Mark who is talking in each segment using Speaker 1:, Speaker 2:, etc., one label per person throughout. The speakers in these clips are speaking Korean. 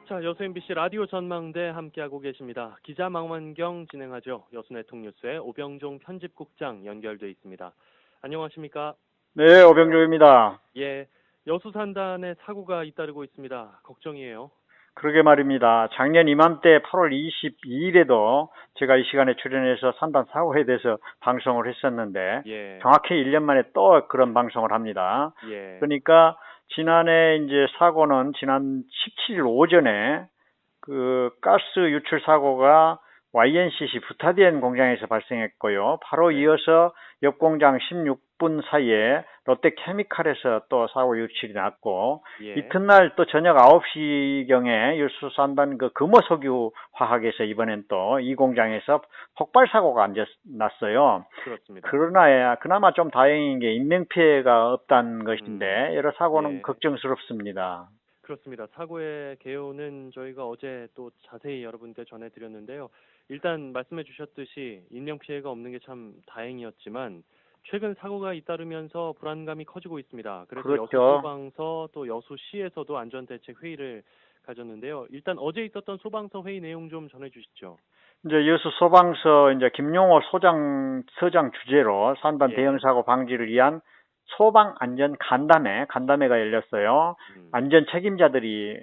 Speaker 1: 자, 여수 MBC 라디오 전망대 함께하고 계십니다. 기자 망원경 진행하죠. 여수 네통뉴스의 오병종 편집국장 연결돼 있습니다. 안녕하십니까?
Speaker 2: 네, 오병조입니다.
Speaker 1: 예, 여수 산단에 사고가 잇따르고 있습니다. 걱정이에요.
Speaker 2: 그러게 말입니다. 작년 이맘때 8월 22일에도 제가 이 시간에 출연해서 산단 사고에 대해서 방송을 했었는데
Speaker 1: 예,
Speaker 2: 정확히 1년 만에 또 그런 방송을 합니다.
Speaker 1: 예,
Speaker 2: 그러니까 지난해 이제 사고는 지난 17일 오전에 그 가스 유출 사고가 YNCC 부타디엔 공장에서 발생했고요. 바로
Speaker 1: 네,
Speaker 2: 이어서 옆 공장 16분 사이에 롯데케미칼에서 또 사고 유출이 났고,
Speaker 1: 예,
Speaker 2: 이튿날 또 저녁 9시경에 여수 산단 그 금호석유 화학에서 이번엔 또 이 공장에서 폭발 사고가 났어요.
Speaker 1: 그렇습니다.
Speaker 2: 그러나 그나마 좀 다행인 게 인명 피해가 없다는 것인데 여러 사고는
Speaker 1: 예,
Speaker 2: 걱정스럽습니다.
Speaker 1: 그렇습니다. 사고의 개요는 저희가 어제 또 자세히 여러분께 전해드렸는데요. 일단 말씀해 주셨듯이 인명 피해가 없는 게 참 다행이었지만 최근 사고가 잇따르면서 불안감이 커지고 있습니다. 그래서
Speaker 2: 그렇죠.
Speaker 1: 여수소방서 또 여수시에서도 안전대책 회의를 가졌는데요. 일단 어제 있었던 소방서 회의 내용 좀 전해 주시죠.
Speaker 2: 이제 여수 소방서 이제 김용호 서장 주재로 산단 대형
Speaker 1: 예,
Speaker 2: 사고 방지를 위한 소방 안전 간담회가 열렸어요.
Speaker 1: 음,
Speaker 2: 안전 책임자들이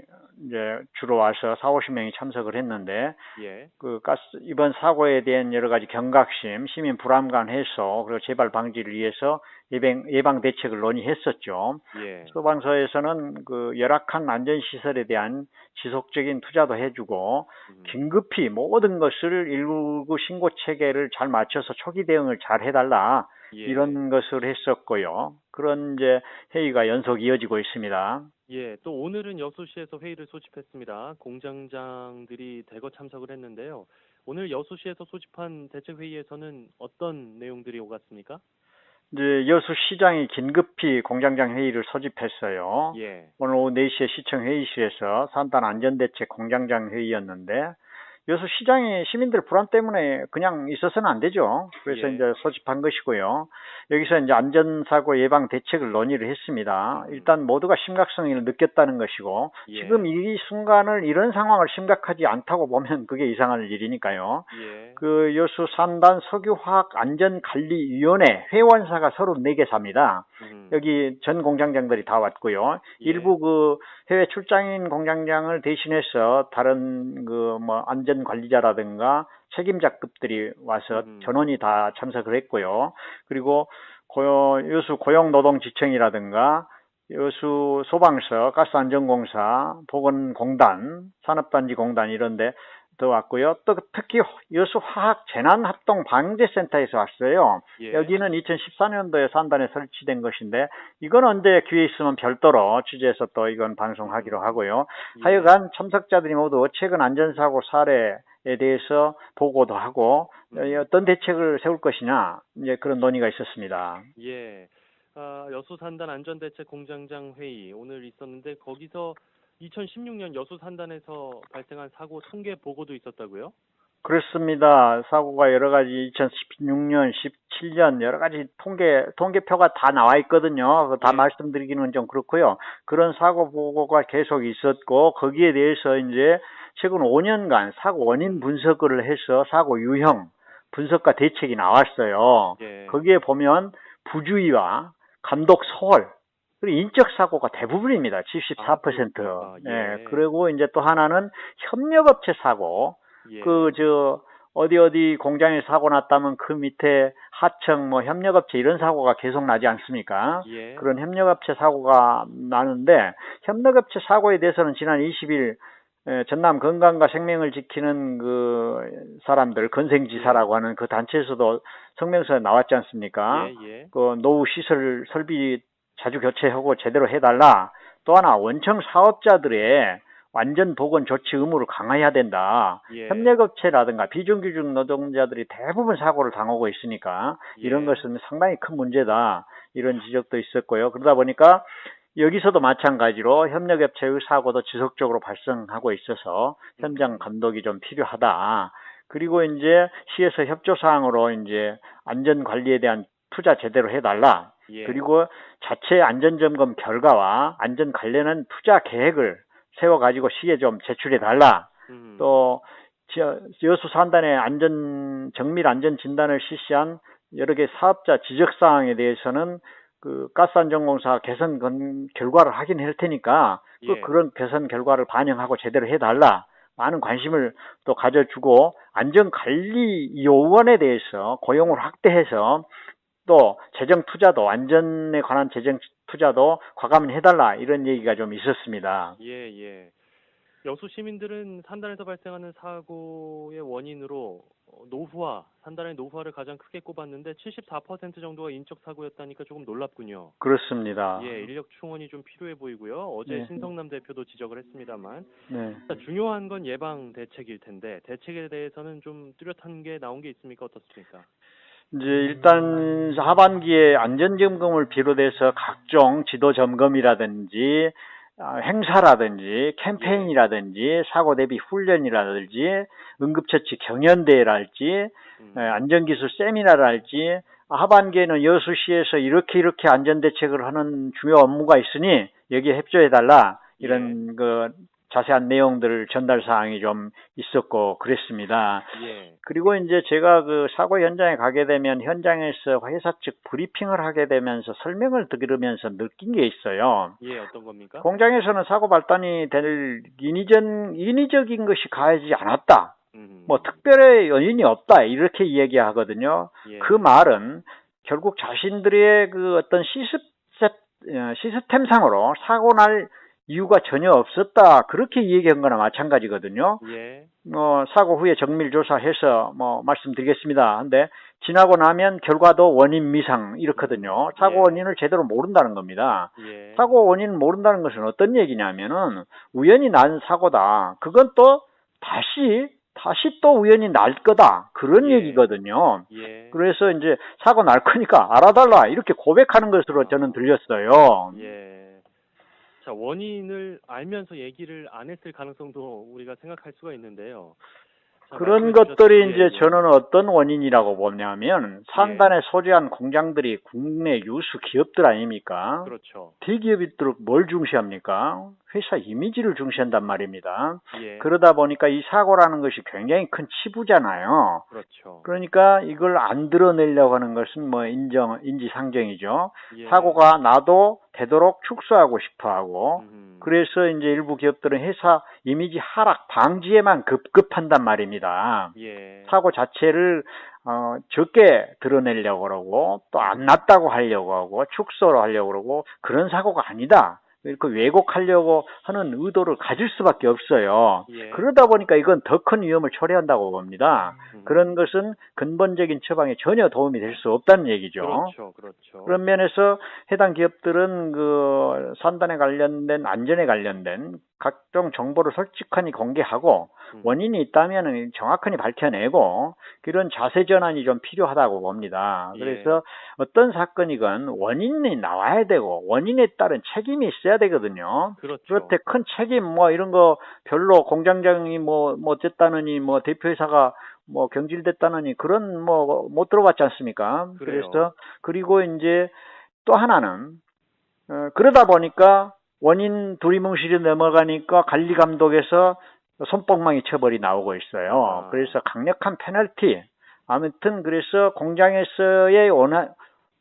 Speaker 2: 이제 주로 와서 4, 50명이 참석을 했는데
Speaker 1: 예,
Speaker 2: 그 가스 이번 사고에 대한 여러 가지 경각심, 시민 불안감 해소 그리고 재발 방지를 위해서 예방 대책을 논의했었죠.
Speaker 1: 예,
Speaker 2: 소방서에서는 그 열악한 안전 시설에 대한 지속적인 투자도 해주고
Speaker 1: 음,
Speaker 2: 긴급히 모든 것을 119 신고 체계를 잘 맞춰서 초기 대응을 잘 해달라
Speaker 1: 예.
Speaker 2: 이런 것을 했었고요. 그런 이제 회의가 연속 이어지고 있습니다.
Speaker 1: 예, 또 오늘은 여수시에서 회의를 소집했습니다. 공장장들이 대거 참석을 했는데요. 오늘 여수시에서 소집한 대책회의에서는 어떤 내용들이 오갔습니까?
Speaker 2: 이제 여수시장이 긴급히 공장장 회의를 소집했어요.
Speaker 1: 예,
Speaker 2: 오늘 오후 4시에 시청 회의실에서 산단 안전대책 공장장 회의였는데 여수시장이 시민들 불안 때문에 그냥 있어서는 안 되죠. 그래서
Speaker 1: 예,
Speaker 2: 이제 소집한 것이고요. 여기서 이제 안전사고 예방 대책을 논의를 했습니다.
Speaker 1: 음,
Speaker 2: 일단 모두가 심각성을 느꼈다는 것이고 지금
Speaker 1: 예,
Speaker 2: 이 순간을 이런 상황을 심각하지 않다고 보면 그게 이상할 일이니까요.
Speaker 1: 예,
Speaker 2: 그 여수 산단 석유화학 안전관리위원회 회원사가 34개사입니다.
Speaker 1: 음,
Speaker 2: 여기 전 공장장들이 다 왔고요.
Speaker 1: 예,
Speaker 2: 일부 그 해외 출장인 공장장을 대신해서 다른 그 뭐 안전관리자라든가 책임자급들이 와서 전원이
Speaker 1: 음,
Speaker 2: 다 참석을 했고요. 그리고 여수 고용노동지청이라든가 여수 소방서, 가스안전공사, 보건공단, 산업단지공단 이런데 더 왔고요. 또 특히 여수 화학재난합동방재센터에서 왔어요.
Speaker 1: 예,
Speaker 2: 여기는 2014년도에 산단에 설치된 것인데 이건 언제 기회 있으면 별도로 취재해서 또 이건 방송하기로 하고요.
Speaker 1: 예,
Speaker 2: 하여간 참석자들이 모두 최근 안전사고 사례에 대해서 보고도 하고 어떤 대책을 세울 것이냐 이제 그런 논의가 있었습니다.
Speaker 1: 예. 아, 여수 산단 안전대책 공장장 회의 오늘 있었는데 거기서 2016년 여수 산단에서 발생한 사고 통계 보고도 있었다고요?
Speaker 2: 그렇습니다. 사고가 여러 가지 2016년, 17년 여러 가지 통계표가 다 나와 있거든요. 다
Speaker 1: 예,
Speaker 2: 말씀드리기는 좀 그렇고요. 그런 사고 보고가 계속 있었고 거기에 대해서 이제 최근 5년간 사고 원인 분석을 해서 사고 유형 분석과 대책이 나왔어요.
Speaker 1: 예,
Speaker 2: 거기에 보면 부주의와 감독 소홀 그리고 인적 사고가 대부분입니다.
Speaker 1: 아,
Speaker 2: 74%.
Speaker 1: 그렇습니까?
Speaker 2: 예.
Speaker 1: 예,
Speaker 2: 그리고 이제 또 하나는 협력업체 사고.
Speaker 1: 예,
Speaker 2: 어디 공장에 사고 났다면 그 밑에 하청 뭐 협력업체 이런 사고가 계속 나지 않습니까?
Speaker 1: 예,
Speaker 2: 그런 협력업체 사고가 나는데 협력업체 사고에 대해서는 지난 20일 전남 건강과 생명을 지키는 그 사람들
Speaker 1: 예,
Speaker 2: 건생지사라고 하는 그 단체에서도 성명서에 나왔지 않습니까?
Speaker 1: 예, 예,
Speaker 2: 그 노후 시설 설비 자주 교체하고 제대로 해달라. 또 하나 원청 사업자들의 완전 보건 조치 의무를 강화해야 된다.
Speaker 1: 예,
Speaker 2: 협력업체라든가 비정규직 노동자들이 대부분 사고를 당하고 있으니까 이런
Speaker 1: 예,
Speaker 2: 것은 상당히 큰 문제다. 이런 지적도 있었고요. 그러다 보니까 여기서도 마찬가지로 협력업체의 사고도 지속적으로 발생하고 있어서 현장 감독이 좀 필요하다. 그리고 이제 시에서 협조사항으로 이제 안전관리에 대한 투자 제대로 해달라.
Speaker 1: 예,
Speaker 2: 그리고 자체 안전점검 결과와 안전 관련한 투자 계획을 세워가지고 시에 좀 제출해 달라.
Speaker 1: 음.
Speaker 2: 또 여수 산단의 정밀 안전 진단을 실시한 여러 개 사업자 지적 사항에 대해서는 그 가스안전공사 개선 결과를 확인할 테니까
Speaker 1: 예.
Speaker 2: 그런 개선 결과를 반영하고 제대로 해달라. 많은 관심을 또 가져주고 안전관리요원에 대해서 고용을 확대해서 또 재정 투자도 안전에 관한 재정 투자도 과감히 해달라 이런 얘기가 좀 있었습니다.
Speaker 1: 예, 예. 여수 시민들은 산단에서 발생하는 사고의 원인으로 산단의 노후화를 가장 크게 꼽았는데 74% 정도가 인적 사고였다니까 조금 놀랍군요.
Speaker 2: 그렇습니다.
Speaker 1: 예, 인력 충원이 좀 필요해 보이고요. 어제
Speaker 2: 네.
Speaker 1: 신성남 대표도 지적을 했습니다만
Speaker 2: 네.
Speaker 1: 중요한 건 예방 대책일 텐데 대책에 대해서는 좀 뚜렷한 게 나온 게 있습니까? 어떻습니까?
Speaker 2: 이제 일단 하반기에 안전점검을 비롯해서 각종 지도 점검이라든지 행사라든지 캠페인이라든지 사고 대비 훈련이라든지 응급처치 경연대회랄지 안전기술 세미나랄지 하반기에는 여수시에서 이렇게 안전대책을 하는 중요 업무가 있으니 여기에 협조해달라 이런 자세한 내용들 전달 사항이 좀 있었고 그랬습니다.
Speaker 1: 예.
Speaker 2: 그리고 이제 제가 그 사고 현장에 가게 되면 현장에서 회사 측 브리핑을 하게 되면서 설명을 들으면서 느낀 게 있어요.
Speaker 1: 예, 어떤 겁니까?
Speaker 2: 공장에서는 사고 발단이 될 인위적인 것이 가하지 않았다. 뭐 특별히 연인이 없다. 이렇게 이야기하거든요.
Speaker 1: 예.
Speaker 2: 그 말은 결국 자신들의 그 어떤 시스템상으로 사고 날 이유가 전혀 없었다. 그렇게 얘기한 거나 마찬가지거든요.
Speaker 1: 예.
Speaker 2: 사고 후에 정밀 조사해서 말씀드리겠습니다. 근데 지나고 나면 결과도 원인 미상 이렇거든요. 사고 원인을 제대로 모른다는 겁니다.
Speaker 1: 예.
Speaker 2: 사고 원인을 모른다는 것은 어떤 얘기냐면은 우연히 난 사고다. 그건 또 다시 또 우연히 날 거다. 그런 얘기거든요.
Speaker 1: 예.
Speaker 2: 그래서 이제 사고 날 거니까 알아달라. 이렇게 고백하는 것으로 저는 들렸어요.
Speaker 1: 예. 자, 원인을 알면서 얘기를 안 했을 가능성도 우리가 생각할 수가 있는데요. 자,
Speaker 2: 그런
Speaker 1: 말씀해
Speaker 2: 것들이
Speaker 1: 주셨-
Speaker 2: 이제 저는 어떤 원인이라고 보냐면 산단에 소재한 공장들이 국내 유수 기업들 아닙니까?
Speaker 1: 그렇죠.
Speaker 2: 대기업들은 뭘 중시합니까? 회사 이미지를 중시한단 말입니다.
Speaker 1: 예.
Speaker 2: 그러다 보니까 이 사고라는 것이 굉장히 큰 치부잖아요.
Speaker 1: 그렇죠.
Speaker 2: 그러니까 이걸 안 드러내려고 하는 것은 인지상정이죠.
Speaker 1: 예.
Speaker 2: 사고가 나도 되도록 축소하고 싶어 하고, 그래서 이제 일부 기업들은 회사 이미지 하락 방지에만 급급한단 말입니다.
Speaker 1: 예.
Speaker 2: 사고 자체를 적게 드러내려고 그러고 또 안 났다고 하려고 하고 축소를 하려고 그러고 그런 사고가 아니다. 이렇게 왜곡하려고 하는 의도를 가질 수밖에 없어요.
Speaker 1: 예.
Speaker 2: 그러다 보니까 이건 더 큰 위험을 초래한다고 봅니다. 그런 것은 근본적인 처방에 전혀 도움이 될 수 없다는 얘기죠.
Speaker 1: 그렇죠. 그렇죠.
Speaker 2: 그런 면에서 해당 기업들은 그 산단에 관련된 안전에 관련된 각종 정보를 솔직하게 공개하고 원인이 있다면 정확하게 밝혀내고 그런 자세 전환이 좀 필요하다고 봅니다. 그래서 어떤 사건이건 원인이 나와야 되고 원인에 따른 책임이 있어야 되거든요.
Speaker 1: 그렇죠.
Speaker 2: 그렇대 큰 책임 이런 거 별로 공장장이 됐다느니 대표이사가 경질됐다느니 그런 못 들어봤지 않습니까?
Speaker 1: 그래요.
Speaker 2: 그래서 그리고 이제 또 하나는 그러다 보니까 원인 두리뭉실이 넘어가니까 관리 감독에서 손방망이 처벌이 나오고 있어요. 그래서 강력한 페널티 아무튼 그래서 공장에서의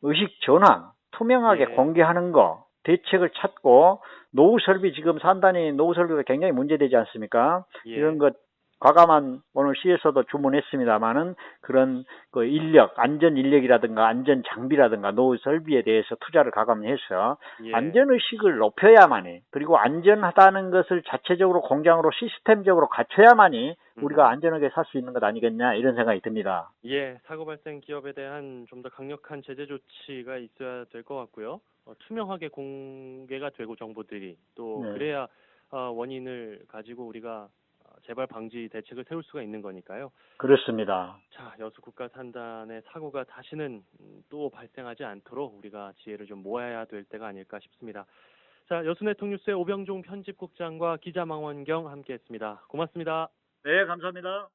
Speaker 2: 의식 전환 투명하게 공개하는 거 대책을 찾고 노후 설비 지금 산단이 노후 설비가 굉장히 문제되지 않습니까? 이런 것 과감한 오늘 시에서도 주문했습니다만은 그런 그 안전 인력이라든가 안전 장비라든가 노후 설비에 대해서 투자를 과감히 해서 안전 의식을 높여야만이 그리고 안전하다는 것을 자체적으로 공장으로 시스템적으로 갖춰야만이 우리가 안전하게 살 수 있는 것 아니겠냐 이런 생각이 듭니다.
Speaker 1: 예, 사고 발생 기업에 대한 좀 더 강력한 제재 조치가 있어야 될 것 같고요. 투명하게 공개가 되고 정보들이 또 그래야 원인을 가지고 우리가 재발 방지 대책을 세울 수가 있는 거니까요.
Speaker 2: 그렇습니다.
Speaker 1: 자, 여수 국가산단의 사고가 다시는 또 발생하지 않도록 우리가 지혜를 좀 모아야 될 때가 아닐까 싶습니다. 자, 여수네통뉴스의 오병종 편집국장과 기자 망원경 함께했습니다. 고맙습니다.
Speaker 2: 네, 감사합니다.